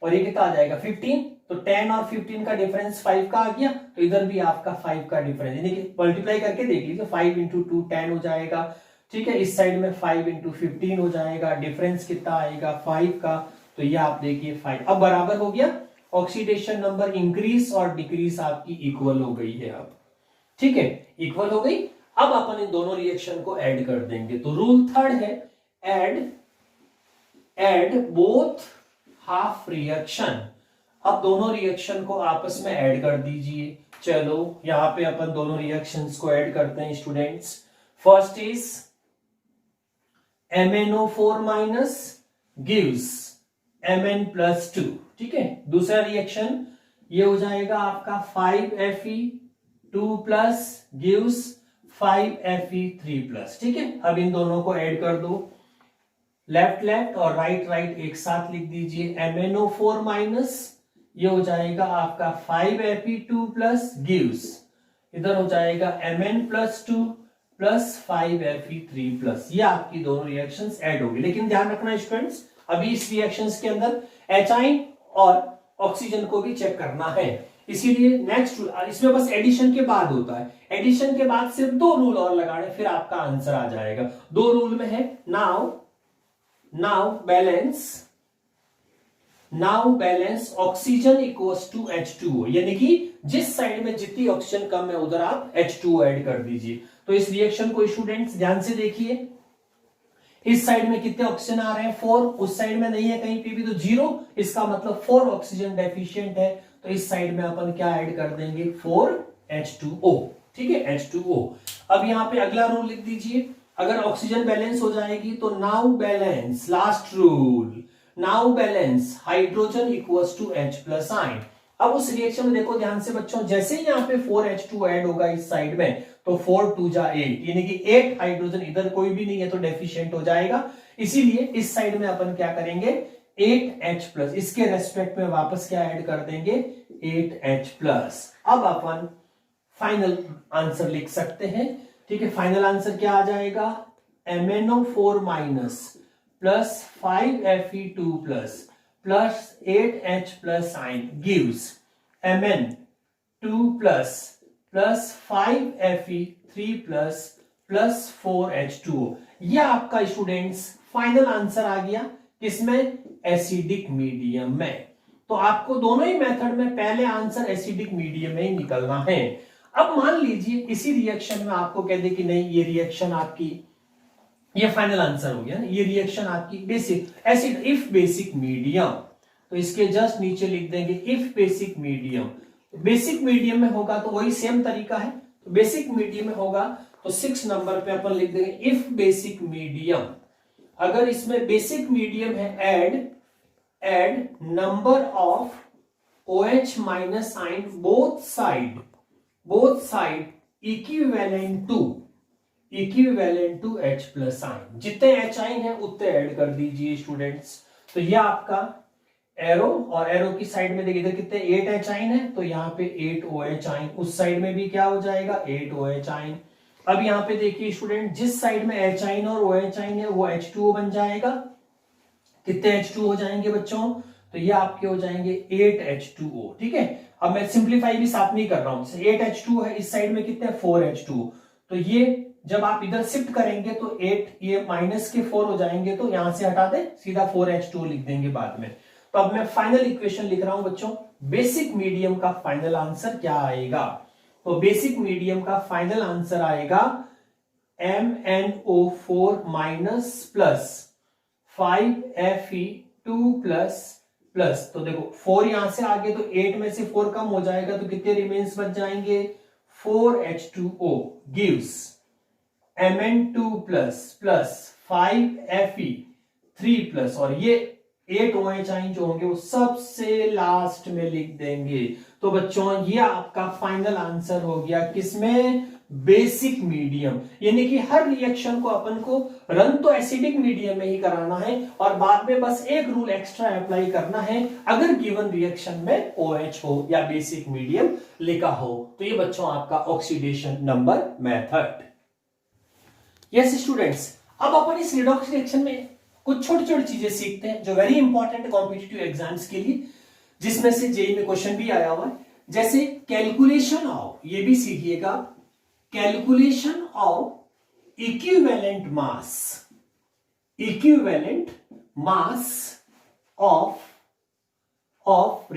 Speaker 1: और ये कितना आ जाएगा 15। तो 10 और 15 का डिफरेंस 5 का आ गया, तो इधर भी आपका 5 का डिफरेंस, यानी कि मल्टीप्लाई करके देख लीजिए 5 इंटू 2 10 हो जाएगा। ठीक है, इस साइड में 5 इंटू 15 हो जाएगा, डिफरेंस कितना आएगा 5 का। तो ये आप देखिए 5 अब बराबर हो गया, ऑक्सीडेशन नंबर इंक्रीज और डिक्रीज आपकी इक्वल हो गई है अब। ठीक है, इक्वल हो गई। अब अपन इन दोनों रिएक्शन को ऐड कर देंगे। तो रूल थर्ड है ऐड बोथ हाफ रिएक्शन। अब दोनों रिएक्शन को आपस में ऐड कर दीजिए। चलो यहां पे अपन दोनों रिएक्शंस को ऐड करते हैं students. First is MnO4 minus gives Mn+2। ठीक है, दूसरा रिएक्शन ये हो जाएगा आपका 5Fe2 plus gives 5Fe3 plus. ठीक है, अब इन दोनों को ऐड कर दो, लेफ्ट और राइट एक साथ लिख दीजिए। MnO4 माइनस ये हो जाएगा आपका 5Fe2 प्लस गिव्स, इधर हो जाएगा Mn+2 प्लस 5Fe3 प्लस। ये आपकी दोनों रिएक्शंस ऐड होगी। लेकिन ध्यान रखना स्टूडेंट्स अभी इस रिएक्शंस के अंदर एचाइन और ऑक्सीजन को भी चेक करना है, इसीलिए नेक्स्ट इसमें बस एडिशन के बाद होता है। एडिशन के बाद सिर्फ 2 रूल और लगाने फिर आपका आंसर आ जाएगा। 2 रूल में है now balance oxygen equals to H2O, यानी कि जिस साइड में जितनी ऑक्सीजन कम है उधर आप H2O ऐड कर दीजिए। तो इस रिएक्शन को स्टूडेंट्स ध्यान से देखिए, इस साइड में कितने ऑक्सीजन आ रहे हैं 4, उस साइड में नहीं है कहीं पे भी तो 0, इसका मतलब 4 ऑक्सीजन डेफिशिएंट है। तो इस साइड में अपन क्या ऐड कर देंगे 4H2O। ठीक है, H2O। अब यहां पे अगला रूल लिख दीजिए, अगर ऑक्सीजन बैलेंस हो जाएगी तो now balance, last rule, now balance hydrogen equals to H plus ion. अब उस रिएक्शन में देखो ध्यान से बच्चों, जैसे ही यहाँ पे 4H2 ऐड होगा इस साइड में तो 4 2 जा 8, यानी कि 8 हाइड्रोजन, इधर कोई भी नहीं है तो डेफिशिएंट हो जाएगा। इसीलिए इस साइड में अपन क्या करेंगे 8H+, इसके रेस्पेक्ट में वापस क्या ऐड कर देंगे 8H+। अब अपन फाइनल आंसर लिख सकते हैं। ठीक है, फाइनल आंसर क्या आ जाएगा MnO4- plus 5Fe2 plus 8H+ ion gives Mn2 plus 5Fe3 plus 4H2O। यह आपका स्टूडेंट्स फाइनल आंसर आ गया किसमें, एसिडिक मीडियम में। तो आपको दोनों ही मेथड में पहले आंसर एसिडिक मीडियम में ही निकलना है। अब मान लीजिए इसी रिएक्शन में आपको कह दे कि नहीं ये रिएक्शन आपकी, ये फाइनल आंसर हो गया ना, ये रिएक्शन आपकी basic acid if basic medium, तो इसके जस्ट नीचे लिख देंगे if basic medium. Basic medium में होगा तो वही सेम तरीका है, तो बेसिक मीडियम में होगा तो 6 नंबर पे अपन लिख देंगे इफ बेसिक मीडियम। अगर इसमें बेसिक मीडियम है add number of OH- ion both side equivalent to H+ ion. जितने H आयन है उतने ऐड कर दीजिए स्टूडेंट्स। तो ये आपका एरो, और एरो की साइड में देखिए इधर कितने 8H आयन है, तो यहाँ पे 8OH आयन, उस साइड में भी क्या हो जाएगा 8OH आयन। अब यहाँ पे देखिए स्टूडेंट जिस साइड में H आयन और OH आयन है वो H2O बन जाएगा। कितने H2O हो जाएंगे बच्चों, तो ये आपके हो जाएंगे 8H2O। ठीक है, अब मैं सिंप्लीफाई भी साथ में कर रहा हूं, 8H2O है, इस साइड में कितने 4H2O, तो ये जब आप इधर शिफ्ट करेंगे तो 8 ये माइनस के 4 हो जाएंगे, तो यहां से हटा दे सीधा 4H2O लिख देंगे बाद में। तो अब मैं फाइनल इक्वेशन लिख रहा हूं बच्चों, बेसिक मीडियम का फाइनल आंसर क्या आएगा, तो बेसिक मीडियम का फाइनल आंसर आएगा MnO4- प्लस 5Fe2 प्लस, तो देखो 4 यहां से आगे, तो 8 में से 4 कम हो जाएगा तो कितने रिमेन्स बच जाएंगे 4H2O gives Mn2 plus 5Fe3 plus, और ये 8OH आयन जो होंगे वो सबसे लास्ट में लिख देंगे। तो बच्चों ये आपका फाइनल आंसर हो गया किसमें, बेसिक मीडियम। यानी कि हर रिएक्शन को अपन को रन तो एसिडिक मीडियम में ही कराना है, और बाद में बस एक रूल एक्स्ट्रा अप्लाई करना है, अगर गिवन रिएक्शन में OH हो या बेसिक मीडियम लिखा हो। तो ये बच्चों आपका oxidation number method. Yes students, अब अपन इस रिडॉक्स रिएक्शन में कुछ छोटी छोटी चीजें सीखते हैं जो वेरी इंपॉर्टेंट कॉम्पिटिटिव एग्जाम्स के लिए, जिसमें से जेईई में क्वेश्चन भी आया हुआ है। जैसे कैलकुलेशन ऑफ, ये भी सीखिएगा, calculation of equivalent mass of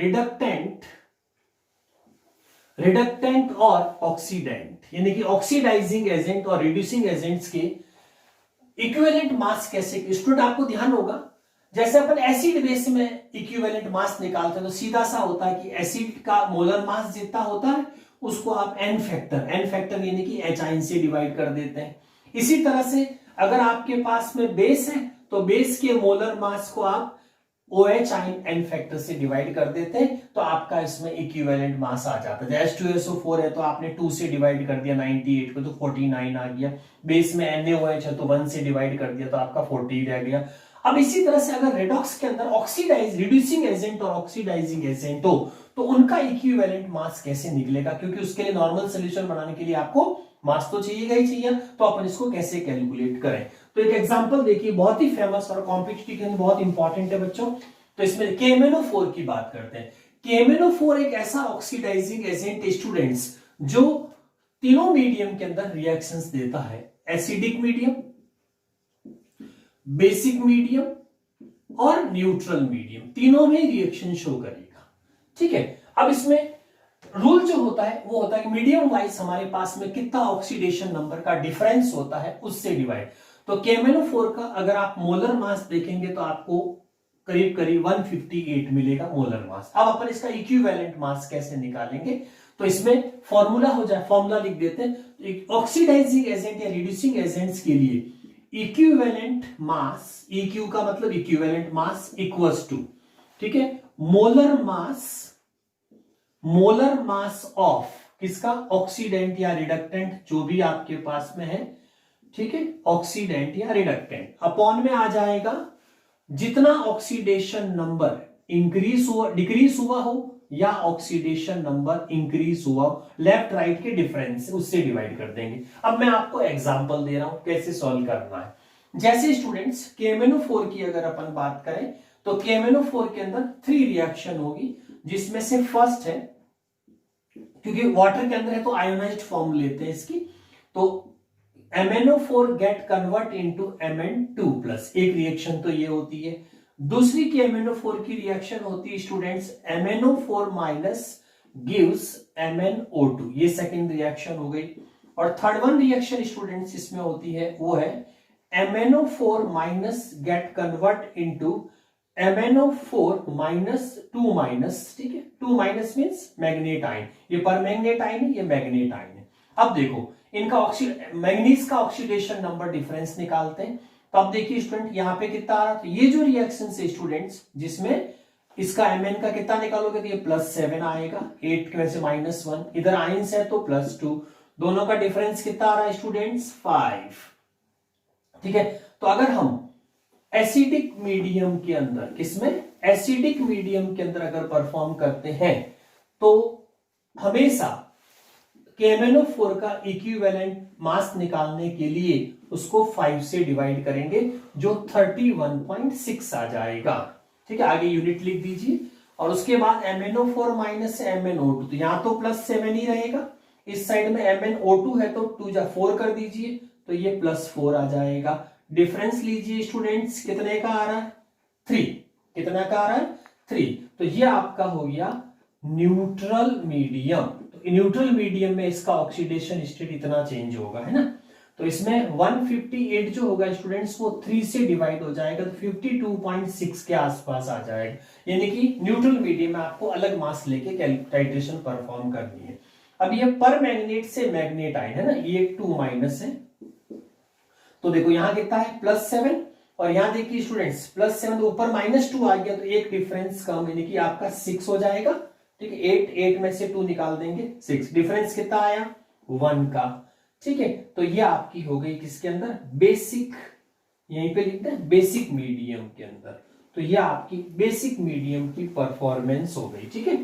Speaker 1: reductant और ऑक्सीडेंट, यानी कि ऑक्सीडाइजिंग एजेंट और रिड्यूसिंग एजेंट्स के इक्विवेलेंट मास कैसे। स्टूडेंट आपको ध्यान होगा, जैसे अपन एसिड बेस में इक्विवेलेंट मास निकालते हैं तो सीधा सा होता है कि एसिड का मोलर मास जितना होता है उसको आप एन फैक्टर यानी कि H आयन से डिवाइड कर देते हैं। इसी तरह से अगर आपके पास में बेस है तो बेस के मोलर मास को आप OH आयन एन फैक्टर से डिवाइड कर देते हैं, तो आपका इसमें इक्विवेलेंट मास आ जाता है। H2SO4 है तो आपने 2 से डिवाइड कर दिया 98 को, तो 49 आ गया। बेस में NaOH है तो 1 से डिवाइड कर दिया तो आपका 40 रह गया। अब इसी तरह से अगर रेडॉक्स के अंदर रिड्यूसिंग एजेंट और ऑक्सीडाइजिंग एजेंट हो तो उनका इक्विवेलेंट मास कैसे निकलेगा, क्योंकि उसके लिए नॉर्मल सॉल्यूशन बनाने के लिए आपको मास तो चाहिएगा ही चाहिए, तो अपन इसको कैसे कैलकुलेट करें। तो एक एग्जांपल देखिए, बहुत ही फेमस और कॉम्पिटिटिव के अंदर बहुत इंपॉर्टेंट है बच्चों। तो इसमें KMnO4 की बात करते हैं। KMnO4 एक ऐसा ऑक्सीडाइजिंग एजेंट स्टूडेंट्स जो तीनों मीडियम के अंदर रिएक्शंस देता है, एसिडिक मीडियम, बेसिक मीडियम और न्यूट्रल मीडियम, तीनों में रिएक्शन शो करेगा। ठीक है, अब इसमें रूल जो होता है वो होता है कि मीडियम वाइज हमारे पास में कितना ऑक्सीडेशन नंबर का डिफरेंस होता है उससे डिवाइड। तो KMnO4 का अगर आप मोलर मास देखेंगे तो आपको करीब करीब 158 मिलेगा मोलर मास। अब अपन इसका इक्विवेलेंट मास कैसे निकालेंगे, तो इसमें फॉर्मूला हो जाए, फॉर्मूला लिख देते हैं। ऑक्सीडाइजिंग एजेंट या रिड्यूसिंग एजेंट्स के लिए इक्विवेलेंट मास, EQ का मतलब इक्विवेलेंट मास इक्वल्स टू, ठीक है, मोलर मास ऑफ किसका, ऑक्सीडेंट या रिडक्टेंट जो भी आपके पास में है, ठीक है, ऑक्सीडेंट या रिडक्टेंट, अपॉन में आ जाएगा जितना ऑक्सीडेशन नंबर इंक्रीज हुआ डिक्रीज हुआ हो या ऑक्सीडेशन नंबर इंक्रीज हुआ लेफ्ट राइट के डिफरेंस उससे डिवाइड कर देंगे। अब मैं आपको एग्जांपल दे रहा हूं कैसे सॉल्व करना है। जैसे स्टूडेंट्स KMnO4 की अगर अपन बात करें तो KMnO4 के अंदर 3 रिएक्शन होगी, जिसमें से फर्स्ट है, क्योंकि वाटर के अंदर है तो आयोनाइज्ड फॉर्म लेते हैं इसकी, तो MnO4 gate convert into Mn2+, एक रिएक्शन तो ये होती है। दूसरी की MnO4 की रिएक्शन होती है students MnO4 minus gives MnO2, ये सेकंड रिएक्शन हो गई। और थर्ड वन रिएक्शन स्टूडेंट्स इसमें होती है वो है MnO4 minus gate convert into MnO4 minus 2-, ठीक है, 2- मीन्स मैग्नेटाइन, ये परमैग्नेटाइन है, ये मैग्नेटाइन है। अब देखो इनका मैग्नीज का ऑक्सीडेशन नंबर डिफरेंस निकालते हैं। तो अब देखिए स्टूडेंट यहाँ पे कितना आ रहा, तो ये जो रिएक्शन है स्टूडेंट्स जिसमें इसका Mn का कितना निकालोगे तो ये +7 आएगा, 8 में से -1, इधर आइंस है तो +2, दोनों का डिफरेंस कितना आ रहा है स्टूडेंट्स 5, ठीक है। तो अगर हम एसिडिक मीडियम के अंदर, किसमें, एसिडिक मीडियम के अंदर अगर परफॉर्म करते हैं तो हमेशा KMnO4 का इक्विवेलेंट मास निकालने के लिए उसको 5 से डिवाइड करेंगे जो 31.6 आ जाएगा, ठीक है। आगे यूनिट लिख दीजिए और उसके बाद MnO4 माइनस MnO2, तो यहां तो +7 ही रहेगा, इस साइड में MnO2 है तो 2 4 कर दीजिए तो ये +4 आ जाएगा। डिफरेंस लीजिए स्टूडेंट्स, कितने का आ रहा है 3, कितना का आ रहा है 3, तो ये आपका हो गया न्यूट्रल मीडियम। तो न्यूट्रल मीडियम में इसका ऑक्सीडेशन स्टेट इतना चेंज होगा, है ना। तो इसमें 158 जो होगा स्टूडेंट्स वो 3 से डिवाइड हो जाएगा तो 52.6 के आसपास आ जाएगा, यानी कि न्यूट्रल मीडियम में आपको अलग मास लेके टाइट्रेशन परफॉर्म करनी है। अब ये पर मैग्नेट से मैग्नेटाइन है ना, ये 2- है, तो देखो यहां कितना है +7 और यहां देखिए स्टूडेंट्स +7 तो ऊपर -2 आ गया तो एक डिफरेंस कम, यानी कि आपका 6 हो जाएगा, ठीक है। 8 में से 2 निकाल देंगे 6, डिफरेंस कितना आया 1 का, ठीक है। तो ये आपकी हो गई किसके अंदर, बेसिक, यहीं पे लिखते हैं बेसिक मीडियम के अंदर, तो ये आपकी बेसिक मीडियम की परफॉर्मेंस हो गई, ठीक है।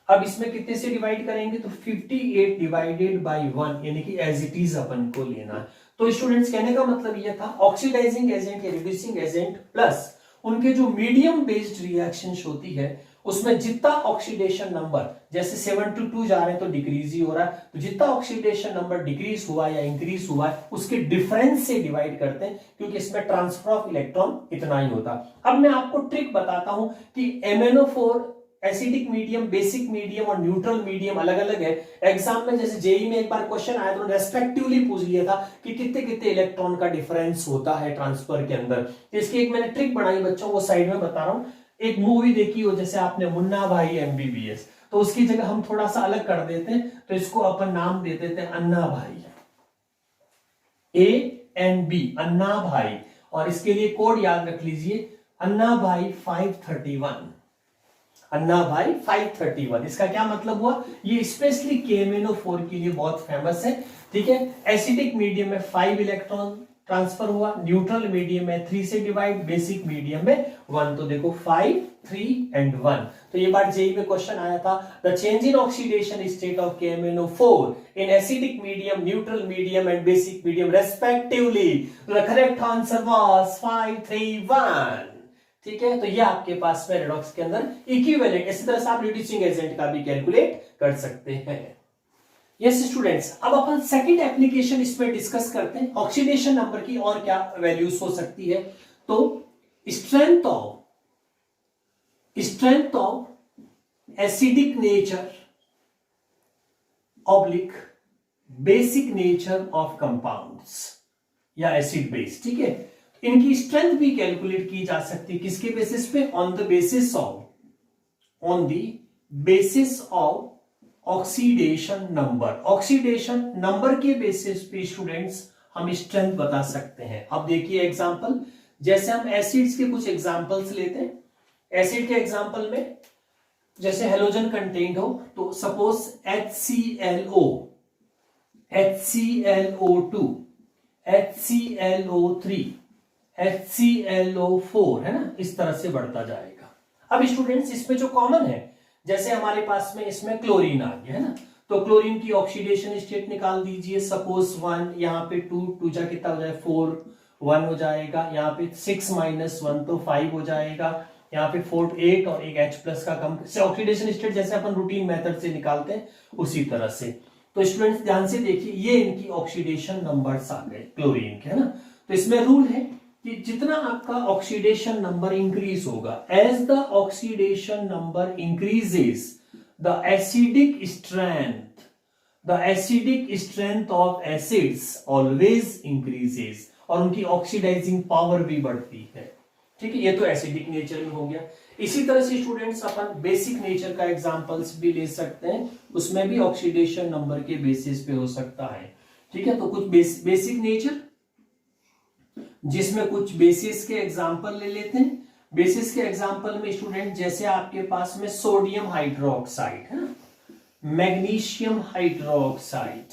Speaker 1: अब इसमें कितने से डिवाइड करेंगे तो 58 डिवाइडेड बाय 1, यानी कि एज इट इज अपन को लेना है। तो स्टूडेंट्स कहने का मतलब यह था ऑक्सीडाइजिंग एजेंट या रिड्यूसिंग एजेंट प्लस उनके जो मीडियम बेस्ड रिएक्शंस होती है उसमें जितना ऑक्सीडेशन नंबर, जैसे 7 to 2 जा रहे हैं तो डिक्रीज ही हो रहा है, तो जितना ऑक्सीडेशन नंबर डिक्रीज हुआ या इंक्रीज हुआ है उसके डिफरेंस से डिवाइड करते हैं, क्योंकि इसमें ट्रांसफर ऑफ इलेक्ट्रॉन इतना ही होता। अब मैं आपको ट्रिक बताता हूं कि MnO4 acidic medium, basic medium और न्यूट्रल मीडियम अलग अलग है। एग्जाम में जैसे जेई में एक बार क्वेश्चन आया तो रेस्पेक्टिवली पूछ लिया था कि कितने कितने इलेक्ट्रॉन का डिफरेंस होता है ट्रांसफर के अंदर, तो इसकी एक मैंने ट्रिक बनाई बच्चों, वो साइड में बता रहा हूं। एक मूवी देखी हो जैसे आपने मुन्ना भाई MBBS, तो उसकी जगह हम थोड़ा सा अलग कर देते हैं, तो इसको अपन नाम दे देते हैं अन्ना भाई, ANB, अन्ना भाई, और इसके लिए कोड याद रख लीजिए अन्ना भाई 531, अन्ना भाई 531। इसका क्या मतलब हुआ, ये स्पेशली KMnO4 के लिए बहुत फेमस है, ठीक है। एसिडिक मीडियम में 5 इलेक्ट्रॉन ट्रांसफर हुआ, न्यूट्रल मीडियम में 3 से डिवाइड, बेसिक मीडियम में 1, तो देखो 5, 3 एंड 1। तो ये बार जेई में क्वेश्चन आया था, the change in oxidation state of KMnO4 in acidic medium, neutral medium and basic medium respectively, the correct answer was 5, 3, 1, ठीक है। तो ये आपके पास में रेडॉक्स के अंदर इक्विवेलेंट, इसी तरह से आप रिड्यूसिंग एजेंट का भी कैलकुलेट कर सकते हैं। यस स्टूडेंट्स, अब अपन सेकंड एप्लीकेशन इसमें डिस्कस करते हैं, ऑक्सीडेशन नंबर की और क्या वैल्यूज हो सकती है। तो strength of acidic nature oblique basic nature of compounds या एसिड बेस, ठीक है। इनकी स्ट्रेंथ भी कैलकुलेट की जा सकती है, किसके बेसिस पे, on the basis of oxidation number, oxidation number के बेसिस पे स्टूडेंट्स हम स्ट्रेंथ बता सकते हैं। अब देखिए एग्जांपल, जैसे हम एसिड्स के कुछ एग्जांपल्स लेते हैं। एसिड के एग्जांपल में जैसे हेलोजन कंटेंट हो तो suppose HClO, HClO2, HClO3, HClO4 है ना, इस तरह से बढ़ता जाएगा। अब स्टूडेंट्स इसमें जो कॉमन है, जैसे हमारे पास में इसमें क्लोरीन आ गया है ना, तो क्लोरीन की ऑक्सीडेशन स्टेट निकाल दीजिए। सपोज 1, यहाँ पे 2 जा कितना हो जाए 4, 1 हो जाएगा। यहाँ पे 6 - 1 तो 5 हो जाएगा। यहाँ पे 4 8 और एक H प्लस का कम से ऑक्सीडेशन स्टेट जैसे अपन रूटीन मेथड से निकालते हैं उसी तरह से। तो स्टूडेंट्स ध्यान से देखिए, ये इनकी ऑक्सीडेशन नंबर्स आ गए क्लोरीन के, है ना। तो इसमें रूल है कि जितना आपका ऑक्सीडेशन नंबर इंक्रीज होगा, as the oxidation number increases the acidic strength of acids always increases, और उनकी ऑक्सीडाइजिंग पावर भी बढ़ती है। ठीक है, ये तो एसिडिक नेचर में हो गया। इसी तरह से स्टूडेंट्स अपन बेसिक नेचर का एग्जांपल्स भी ले सकते हैं, उसमें भी ऑक्सीडेशन नंबर के बेसिस पे हो सकता है। ठीक है, तो कुछ बेसिक नेचर जिसमें कुछ बेसिस के एग्जांपल ले लेते हैं। बेसिस के एग्जांपल में स्टूडेंट जैसे आपके पास में सोडियम हाइड्रोक्साइड है ना, मैग्नीशियम हाइड्रोक्साइड,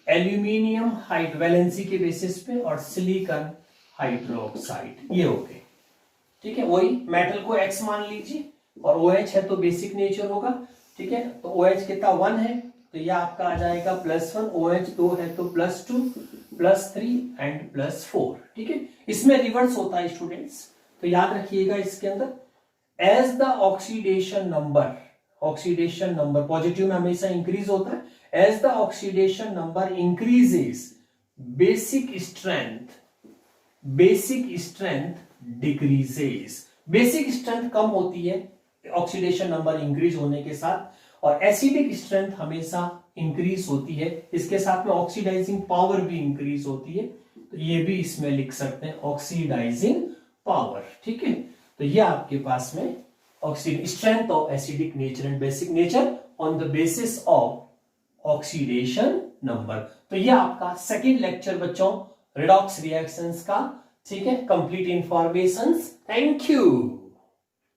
Speaker 1: एल्यूमिनियम वैलेंसी के बेसिस पे, और सिलिकॉन हाइड्रोक्साइड, ये हो गए। ठीक है, वही मेटल को X मान लीजिए और OH है तो बेसिक नेचर होगा। ठीक है, तो OH कितना 1 है तो यह आपका आ जाएगा +1, OH 2 है तो +2, +3 एंड +4। ठीक है, इसमें रिवर्स होता है स्टूडेंट्स, तो याद रखिएगा इसके अंदर as the oxidation number positive में हमेशा इंक्रीज होता है। As the oxidation number increases, basic strength decreases. Basic strength कम होती है ऑक्सीडेशन नंबर इंक्रीज होने के साथ, और एसिडिक स्ट्रेंथ हमेशा इंक्रीज होती है, इसके साथ में ऑक्सीडाइजिंग पावर भी इंक्रीज होती है। तो ये भी इसमें लिख सकते हैं ऑक्सीडाइजिंग पावर। ठीक है, तो ये आपके पास में strength of acidic nature and basic nature on the basis of oxidation number. तो ये आपका सेकंड लेक्चर बच्चों रिडॉक्स रिएक्शंस का। ठीक है, कंप्लीट इंफॉर्मेशन। Thank you.